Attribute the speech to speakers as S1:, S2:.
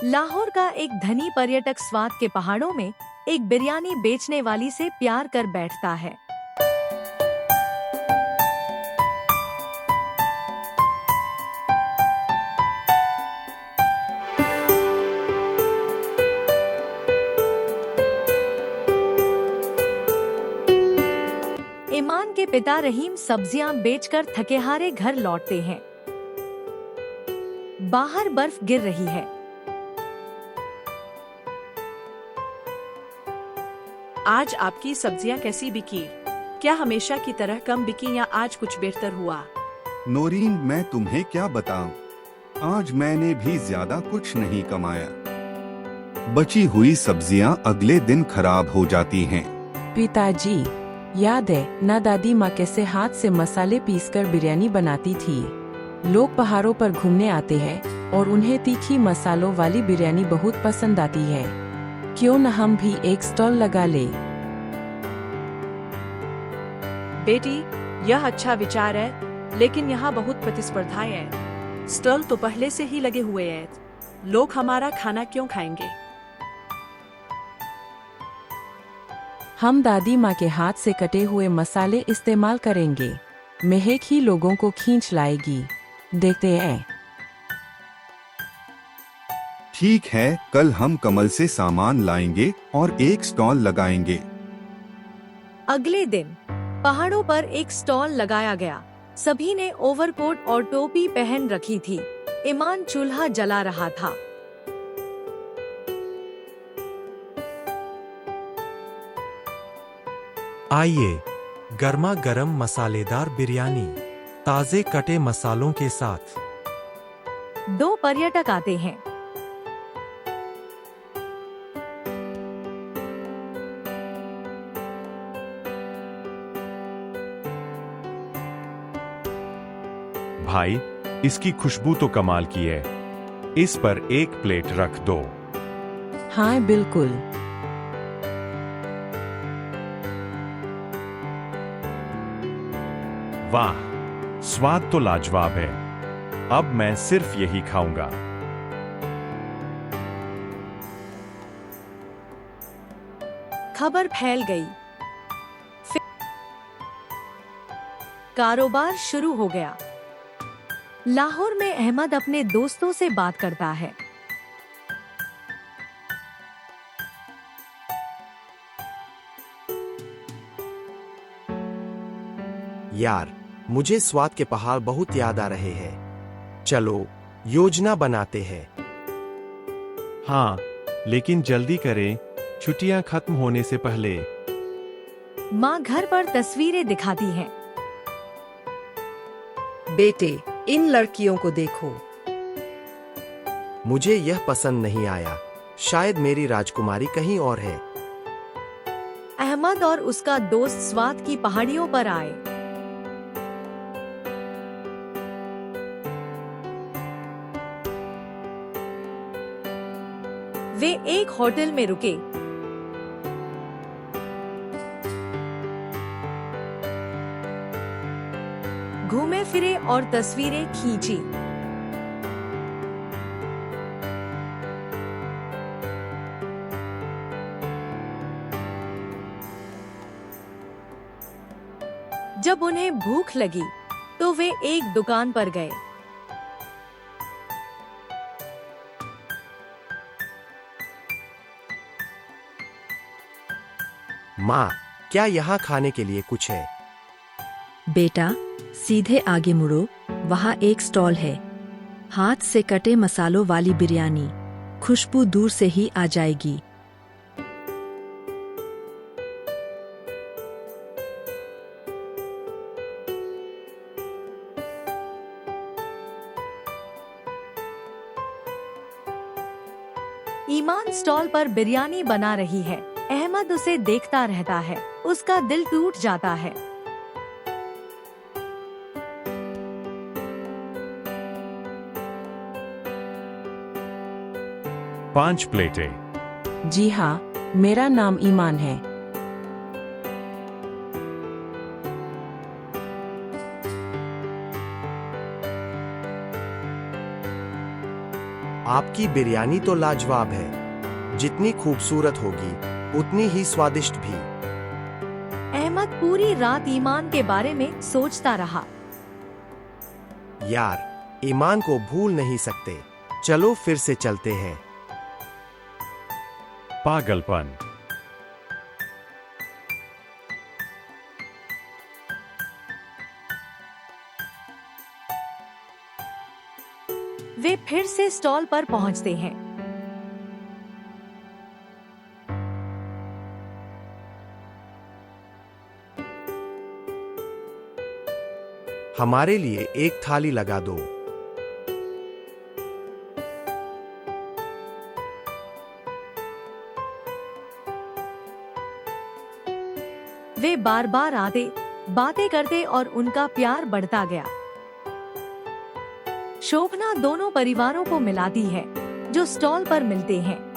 S1: लाहौर का एक धनी पर्यटक स्वात के पहाड़ों में एक बिरयानी बेचने वाली से प्यार कर बैठता है। ईमान के पिता रहीम सब्जियां बेचकर थकेहारे घर लौटते हैं। बाहर बर्फ गिर रही है।
S2: आज आपकी सब्जियां कैसी बिकी? क्या हमेशा की तरह कम बिकी या आज कुछ बेहतर हुआ?
S3: नोरीन, मैं तुम्हें क्या बताऊं? आज मैंने भी ज्यादा कुछ नहीं कमाया। बची हुई सब्जियां अगले दिन खराब हो जाती हैं।
S4: पिताजी, याद है ना दादी माँ कैसे हाथ से मसाले पीसकर बिरयानी बनाती थी? लोग पहाड़ों पर घूमने आते हैं और उन्हें तीखी मसालों वाली बिरयानी बहुत पसंद आती है। क्यों न हम भी एक स्टॉल लगा ले?
S2: बेटी, यह अच्छा विचार है, लेकिन यहाँ बहुत प्रतिस्पर्धाएं हैं। स्टॉल तो पहले से ही लगे हुए हैं। लोग हमारा खाना क्यों खाएंगे?
S4: हम दादी माँ के हाथ से कटे हुए मसाले इस्तेमाल करेंगे। महक ही लोगों को खींच लाएगी। देखते हैं।
S3: ठीक है, कल हम कमल से सामान लाएंगे और एक स्टॉल लगाएंगे।
S1: अगले दिन पहाड़ों पर एक स्टॉल लगाया गया। सभी ने ओवरकोट और टोपी पहन रखी थी। ईमान चूल्हा जला रहा था।
S5: आइए, गर्मा गर्म मसालेदार बिरयानी ताजे कटे मसालों के साथ।
S1: दो पर्यटक आते हैं।
S6: भाई, इसकी खुशबू तो कमाल की है। इस पर एक प्लेट रख दो।
S4: हाँ बिल्कुल।
S6: वाह, स्वाद तो लाजवाब है। अब मैं सिर्फ यही खाऊंगा।
S1: खबर फैल गई। फिर कारोबार शुरू हो गया। लाहौर में अहमद अपने दोस्तों से बात करता है।
S7: यार, मुझे स्वात के पहाड़ बहुत याद आ रहे हैं। चलो योजना बनाते हैं।
S6: हाँ, लेकिन जल्दी करें, छुट्टियां खत्म होने से पहले।
S1: माँ घर पर तस्वीरें दिखाती है।
S8: बेटे, इन लड़कियों को देखो।
S7: मुझे यह पसंद नहीं आया। शायद मेरी राजकुमारी कहीं और है।
S1: अहमद और उसका दोस्त स्वात की पहाड़ियों पर आए। वे एक होटल में रुके। घूमे फिरे और तस्वीरें खींची। जब उन्हें भूख लगी तो वे एक दुकान पर गए।
S7: माँ, क्या यहाँ खाने के लिए कुछ है?
S9: बेटा, सीधे आगे मुड़ो। वहाँ एक स्टॉल है। हाथ से कटे मसालों वाली बिरयानी। खुशबू दूर से ही आ जाएगी।
S1: ईमान स्टॉल पर बिरयानी बना रही है। अहमद उसे देखता रहता है। उसका दिल टूट जाता है।
S6: पांच प्लेटें।
S4: जी हाँ, मेरा नाम ईमान है।
S7: आपकी बिरयानी तो लाजवाब है। जितनी खूबसूरत होगी उतनी ही स्वादिष्ट भी।
S1: अहमद पूरी रात ईमान के बारे में सोचता रहा।
S7: यार, ईमान को भूल नहीं सकते। चलो फिर से चलते हैं।
S6: पागलपन।
S1: वे फिर से स्टॉल पर पहुंचते हैं।
S7: हमारे लिए एक थाली लगा दो।
S1: वे बार बार आते, बातें करते और उनका प्यार बढ़ता गया। शोभना दोनों परिवारों को मिलाती है जो स्टॉल पर मिलते हैं।